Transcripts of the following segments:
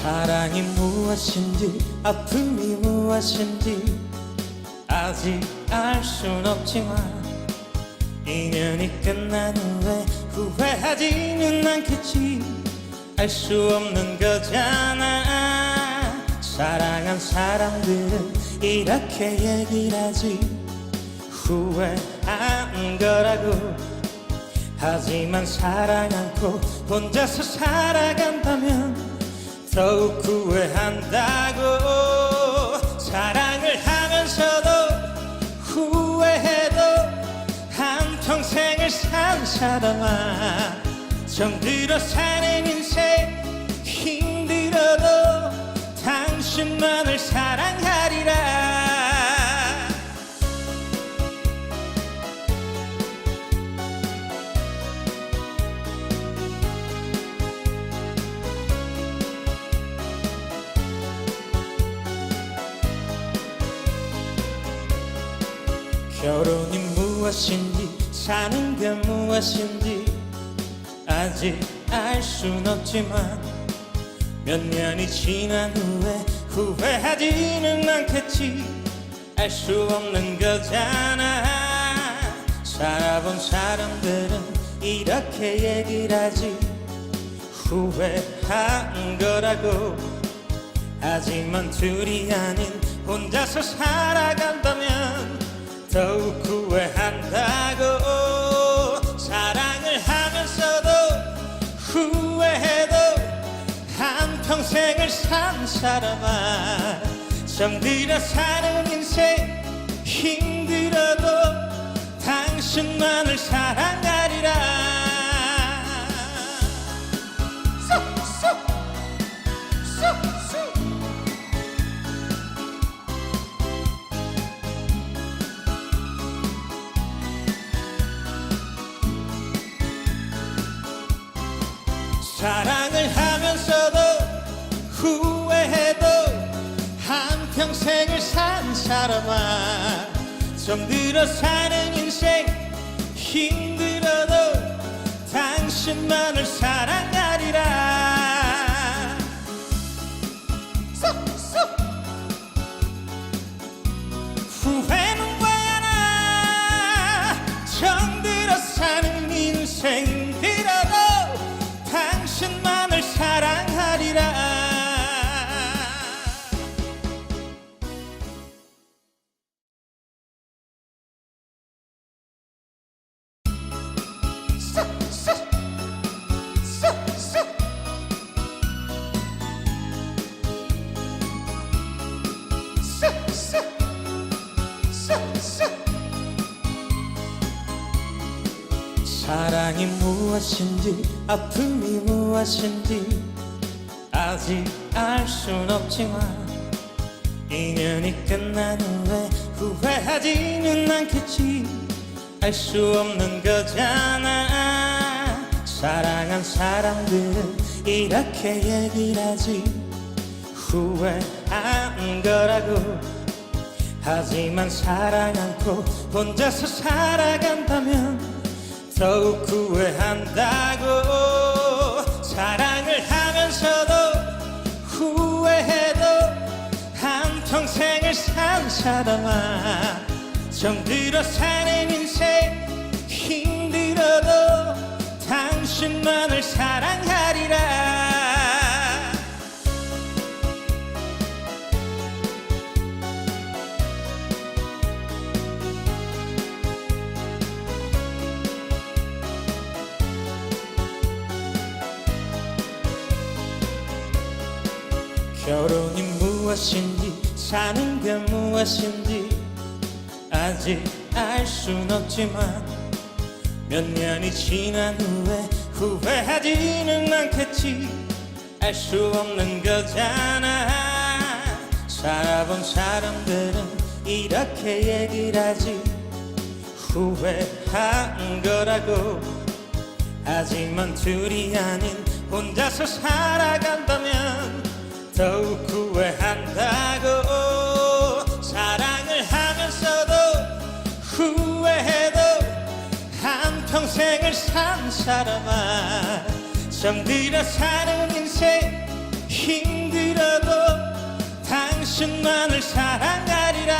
사랑이 무엇인지 아픔이 무엇인지 아직 알 순 없지만 인연이 끝난 후에 후회하지는 않겠지. 알 수 없는 거잖아. 사랑한 사람들은 이렇게 얘기를 하지, 후회한 거라고. 하지만 사랑 않고 혼자서 살아간다면 더욱 후회한다고. 사랑을 하면서도 후회해도 한평생을 산 사람아, 정들어 사는 인생 힘들어도 당신만을 사랑하리라. 결혼이 무엇인지 사는 게 무엇인지 아직 알 순 없지만 몇 년이 지난 후에 후회하지는 않겠지. 알 수 없는 거잖아. 살아본 사람들은 이렇게 얘기를 하지, 후회한 거라고. 하지만 둘이 아닌 혼자서 살아간다면 더욱 후회한다고. 사랑을 하면서도 후회해도 한평생을 산 사람아, 정들어 사는 인생 힘들어도 당신만을 사랑하리라. 사랑을 하면서도 후회해도 한평생을 산 사람아, 정들어 사는 인생 힘들어도 당신만을 사랑하리라. 후회는 왜 하나, 정들어 사는 인생 힘들어도 당신만을 사랑하리라. 사랑이 무엇인지 아픔이 무엇인지 아직 알 순 없지만 인연이 끝난 후에 후회하지는 않겠지. 알 수 없는 거잖아. 사랑한 사람들은 이렇게 얘기를 하지, 후회한 거라고. 하지만 사랑 않고 혼자서 살아간다면 더욱 후회한다고. 사랑을 하면서도 후회해도 한평생을 산 사람아, 정들어 사는 인생 힘들어도 당신만을 사랑하리라. 결혼이 무엇인지 사는 게 무엇인지 아직 알 순 없지만 몇 년이 지난 후에 후회하지는 않겠지. 알 수 없는 거잖아. 살아본 사람들은 이렇게 얘기를 하지, 후회한 거라고. 하지만 둘이 아닌 혼자서 살아간다면 더욱 후회한다고. 사랑을 하면서도 후회해도 한평생을 산 사람아, 정들어 사는 인생 힘들 당신만을 사랑하리라.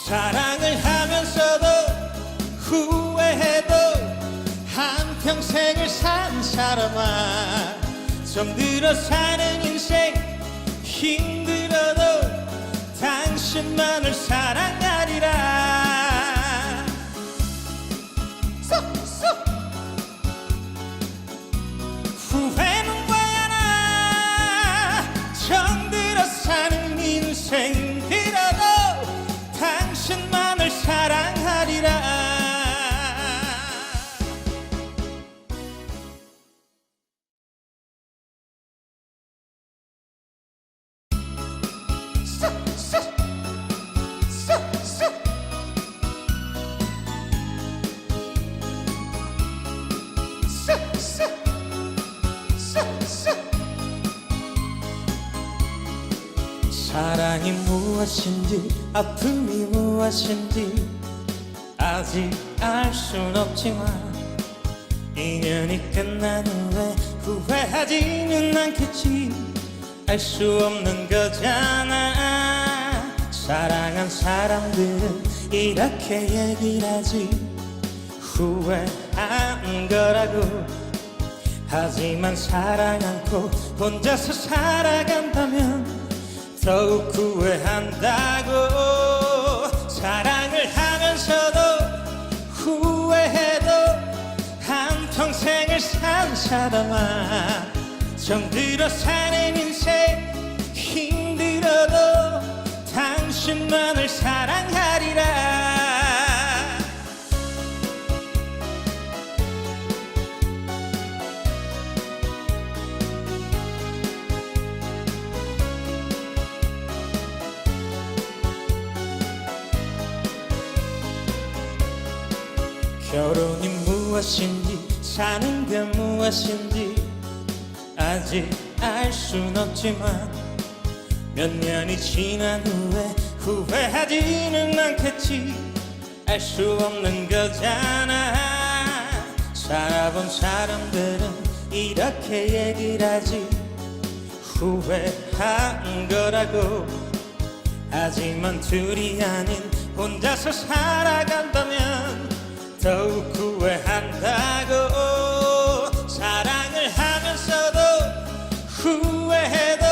사랑을 하면서도 후회해도 한평생을 산 사람아, 정들어 사는 인생 힘들어도 당신만을 사랑하리라. 후회는 왜 하나, 정들어 사는 인생 당신만을 사랑하리라. 사랑이 무엇인지 아픔이 무엇인지 아직 알 순 없지만 인연이 끝난 후에 후회하지는 않겠지. 알 수 없는 거잖아. 사랑한 사람들은 이렇게 얘기를 하지, 후회한 거라고. 하지만 사랑 않고 혼자서 살아간다면 더욱 후회한다고. 사랑을 하면서도 후회해도 한평생을 산 사람아, 정들어 사는 인생 힘들어도 당신만을 사랑하리라. 결혼이 무엇인지 사는 게 무엇인지 아직 알 순 없지만 몇 년이 지난 후에 후회하지는 않겠지. 알 수 없는 거잖아. 살아본 사람들은 이렇게 얘기를 하지, 후회한 거라고. 하지만 둘이 아닌 혼자서 살아간다면 더욱 후회한다고. 사랑을 하면서도 후회해도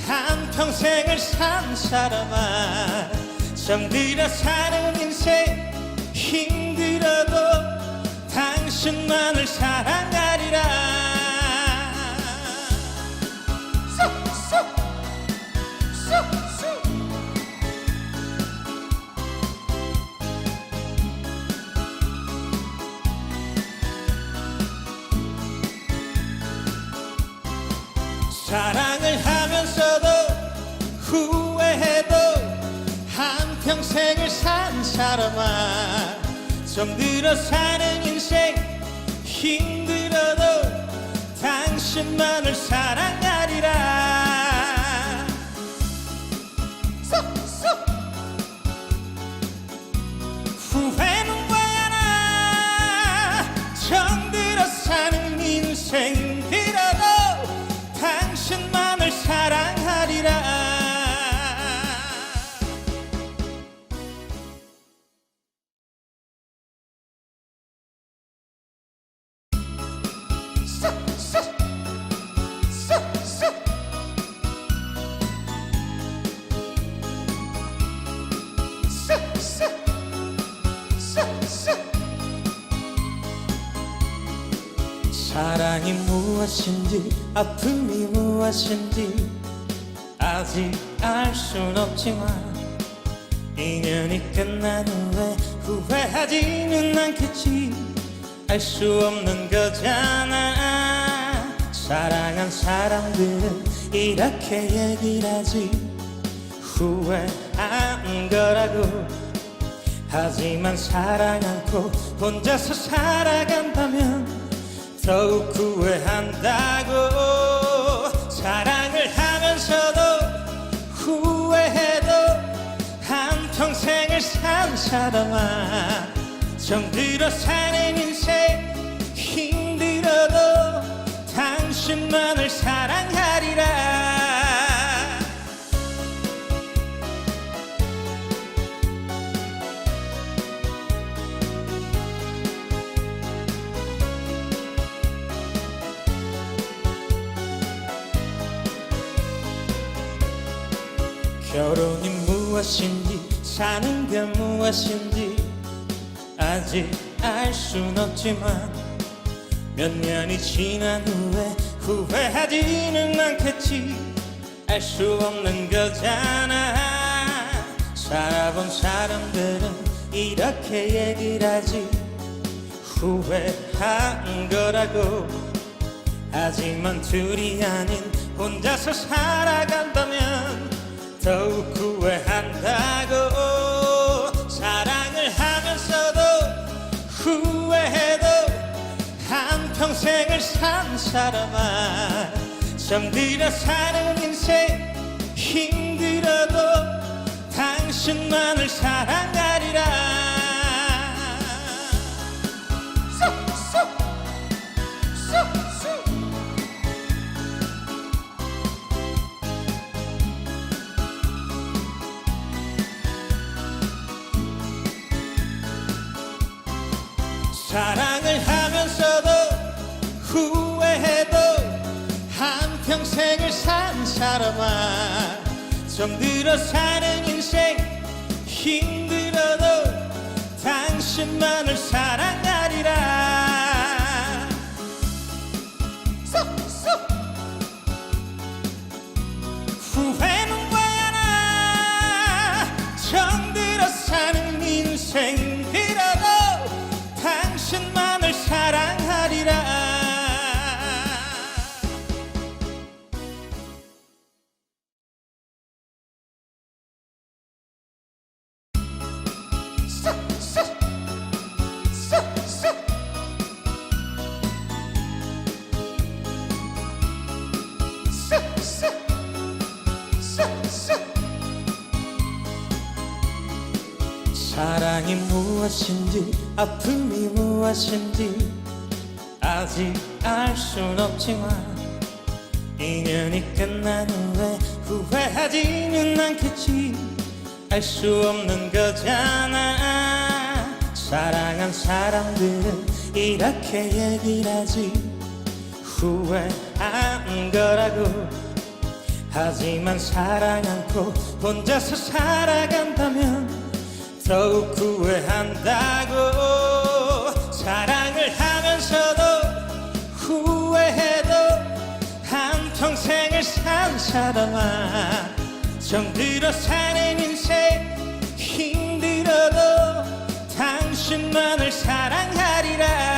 한평생을 산 사람아, 정들어 사는 인생 힘들어도 당신만을 사랑하리라. 사랑을 하면서도 후회해도 한평생을 산 사람아, 정들어 사는 인생 힘들어도 당신만을 사랑하리라. 후회는 왜 하나, 정들어 사는 인생 당신만을 사랑하리라. 사랑이 무엇인지 아픔이 무엇인지 아직 알 순 없지만 인연이 끝난 후에 후회하지는 않겠지. 알 수 없는 거잖아. 사랑한 사람들은 이렇게 얘기를 하지, 후회한 거라고. 하지만 사랑 않고 혼자서 살아간다면 더욱 후회한다고. 사랑을 하면서 사람아 정들어 사는 인생 힘들어도 당신만을 사랑하리라. 결혼이 무엇인지 사는 게 무엇인지 아직 알 순 없지만 몇 년이 지난 후에 후회하지는 않겠지. 알 수 없는 거잖아. 살아본 사람들은 이렇게 얘기를 하지. 후회한 거라고. 하지만 둘이 아닌 혼자서 살아간다면 더욱 후회한다고. 사랑을 하면서도 후회해도 한평생을 산 사람아 정들어 사는 인생 힘들어도 당신만을 사랑하리라. 사랑을 하면서도 후회해도 한평생을 산 사람아 정들어 사는 인생 힘들어도 당신만을 사랑하리라. 후회는 뭐야나 정들어 사는 인생 당신만을 사랑하리라. 사랑이 무엇인지 아픔이 무엇인지 아직 알 순 없지만 인연이 끝난 후에 후회하지는 않겠지. 알 수 없는 거잖아. 사랑한 사람들은 이렇게 얘기를 하지. 후회한 거라고. 하지만 사랑 않고 혼자서 살아간다면 더욱 후회한다고. 사랑을 하면서도 후회해도 한평생을 산 사람아 정들어 사는 인생 힘들어도 당신만을 사랑하리라.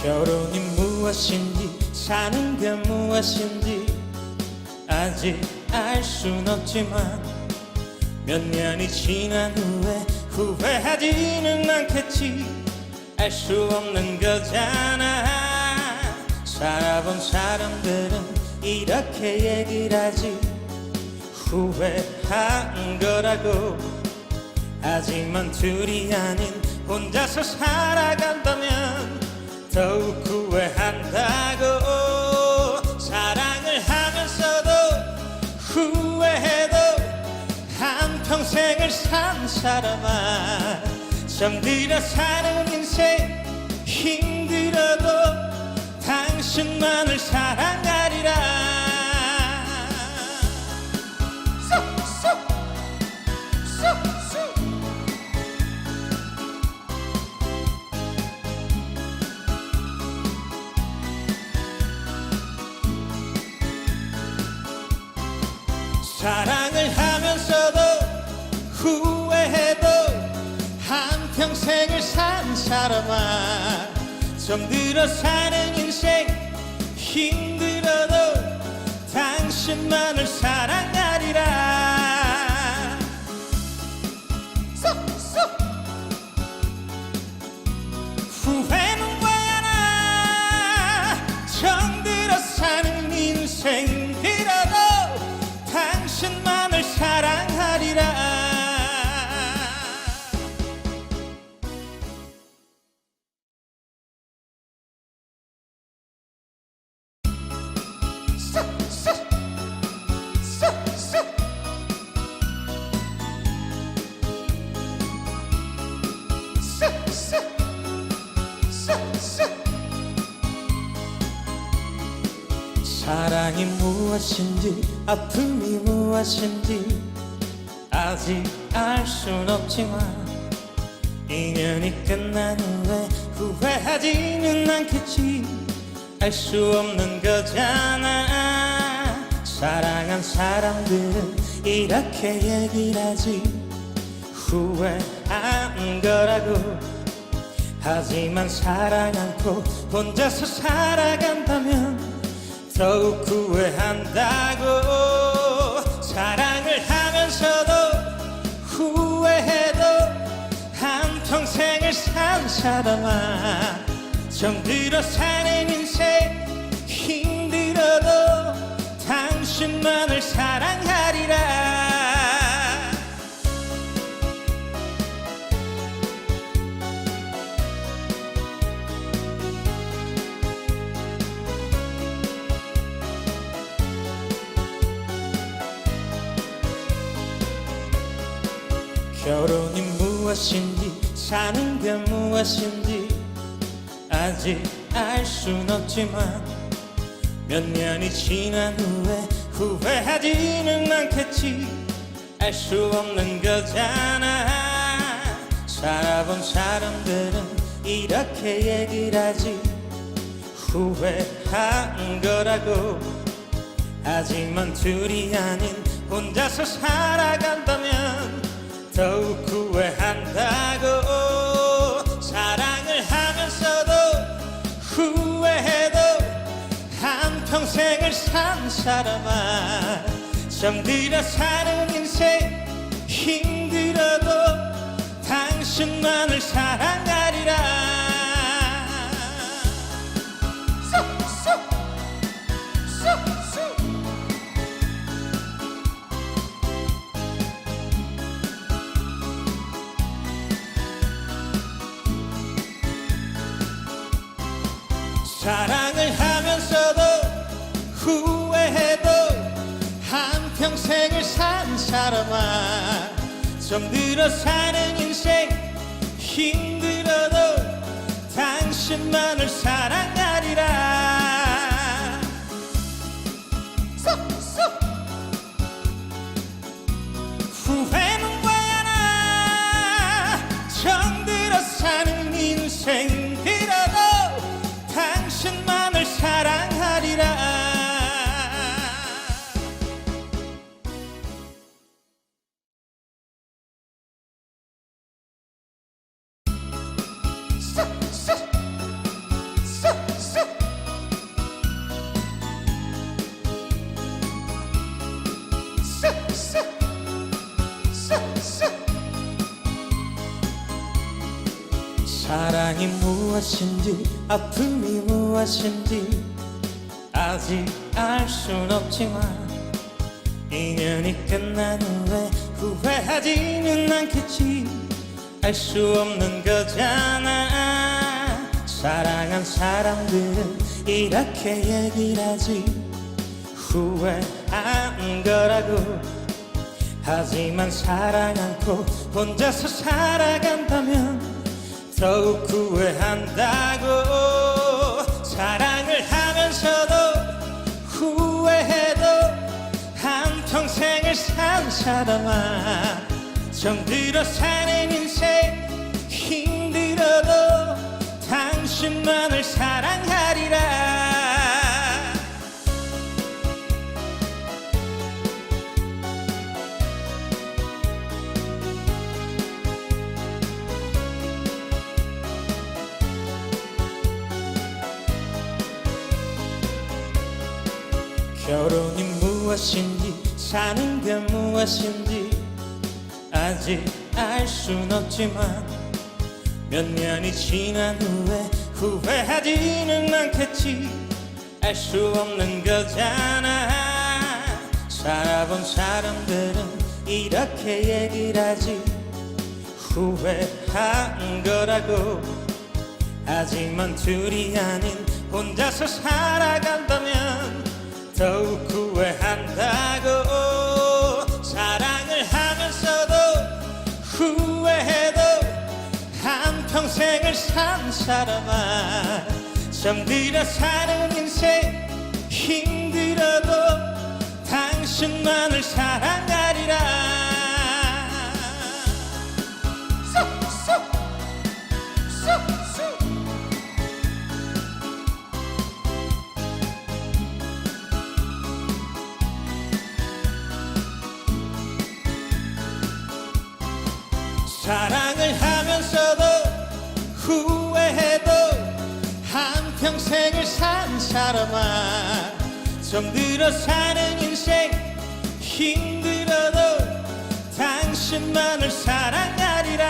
결혼이 무엇인지 사는 게 무엇인지 아직 알 순 없지만 몇 년이 지난 후에 후회하지는 않겠지. 알 수 없는 거잖아. 살아본 사람들은 이렇게 얘기를 하지. 후회한 거라고. 하지만 둘이 아닌 혼자서 살아간다면 더욱 후회한다고. 사랑을 하면서도 후회해도 한평생을 산 사람아 정들어 사는 인생 힘들어도 당신만을 사랑하리라. 사랑을 하면서도 후회해도 한평생을 산 사람아 정들어 사는 인생 힘들어도 당신만을 사랑하리라. 사랑이 무엇인지 아픔이 무엇인지 아직 알 순 없지만 인연이 끝난 후에 후회하지는 않겠지. 알 수 없는 거잖아. 사랑한 사람들은 이렇게 얘기를 하지. 후회한 거라고. 하지만 사랑 않고 혼자서 살아간다면 더욱 후회한다고. 사랑을 하면서도 후회해도 한평생을 산 사람아, 정들어 사는 인생 힘들어도 당신만을 사랑하리라. 결혼이 무엇인지 사는 게 무엇인지 아직 알 순 없지만 몇 년이 지난 후에 후회하지는 않겠지. 알 수 없는 거잖아. 살아본 사람들은 이렇게 얘기를 하지. 후회한 거라고. 하지만 둘이 아닌 혼자서 살아간다면 더욱 후회한다고. 사랑을 하면서도 후회해도 한평생을 산 사람아, 정들어 사는 인생 힘들어도 당신만을 사랑하리라. 사랑을 하면서도 후회해도 한평생을 산 사람아, 정들어 사는 인생 힘들어도 당신만을 사랑하리라. 후회는 왜 하나. 정들어 사는 인생 힘들어도 당신만을 사랑하리라. 사랑이 무엇인지 아픔이 무엇인지 아직 알 순 없지만 인연이 끝난 후에 후회하지는 않겠지. 알 수 없는 거잖아. 사랑한 사람들은 이렇게 얘기를 하지. 후회한 거라고. 하지만 사랑 않고 혼자서 살아간다면 더욱 후회한다고. 사랑을 하면서도 후회해도 한평생을 산 사람아, 정들어 사는 인생 힘들어도 당신만을 사랑하리라. 결혼이 무엇인지 사는 게 무엇인지 아직 알 순 없지만 몇 년이 지난 후에 후회하지는 않겠지. 알 수 없는 거잖아. 살아본 사람들은 이렇게 얘기를 하지. 후회한 거라고. 하지만 둘이 아닌 혼자서 살아간다면 더욱 후회한다고. 사랑을 하면서도 후회해도 한평생을 평생을 산 사람아 잠들어 사는 인생 힘들어도 당신만을 사랑하리라 사랑을 하면서도 후회해도 한평생을 산 사람아 정들어 사는 인생 힘들어도 당신만을 사랑하리라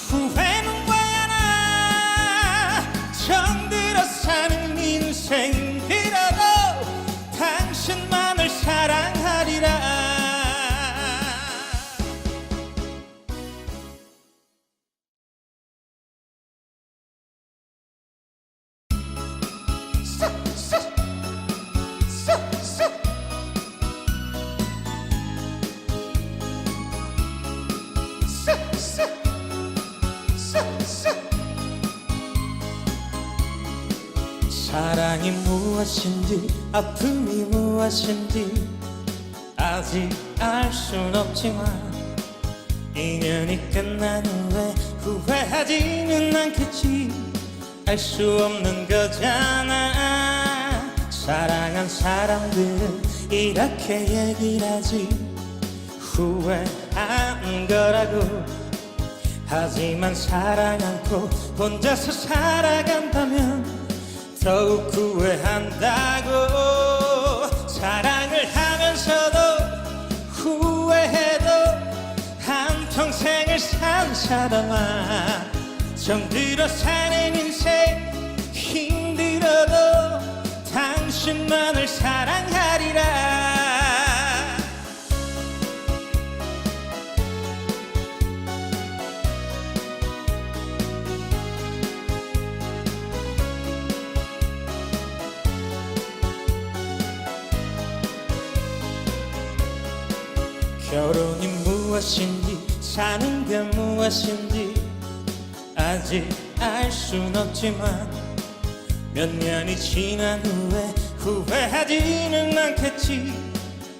후회는 왜 하나 정들어 사는 인생 당신만을 사랑하리라 사랑이 무엇인지 아픔이 무엇인지 아직 알 순 없지만 인연이 끝난 후에 후회하지는 않겠지 알 수 없는 거잖아 사랑한 사람들은 이렇게 얘기를 하지 후회한 거라고 하지만 사랑 않고 혼자서 살아간다면 더욱 후회한다고 사랑을 하면서도 후회해도 한평생을 산 사람아 정들어 사는 인생 힘들어도 당신만을 사랑하리라 결혼이 무엇인지 사는 게 무엇인지 아직 알 순 없지만 몇 년이 지난 후에 후회하지는 않겠지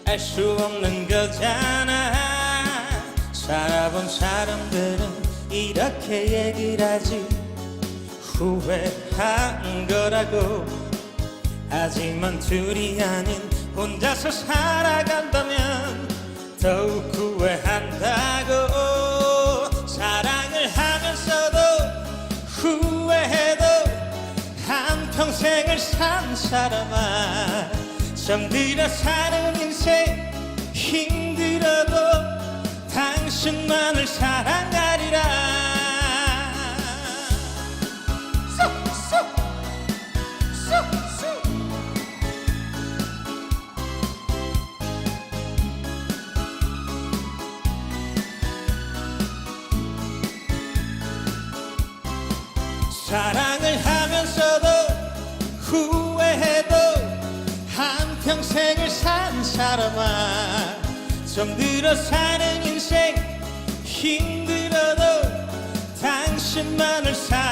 알 수 없는 거잖아 살아본 사람들은 이렇게 얘기를 하지 후회한 거라고 하지만 둘이 아닌 혼자서 살아간다면 더욱 후회한다고 사랑을 하면서도 후회해도 한평생을 산 사람아 정들어 사는 인생 힘들어도 당신만을 사랑하리라 사랑을 하면서도 후회해도 한평생을 산 사람아 정들어 사는 인생 힘들어도 당신만을 사랑하리라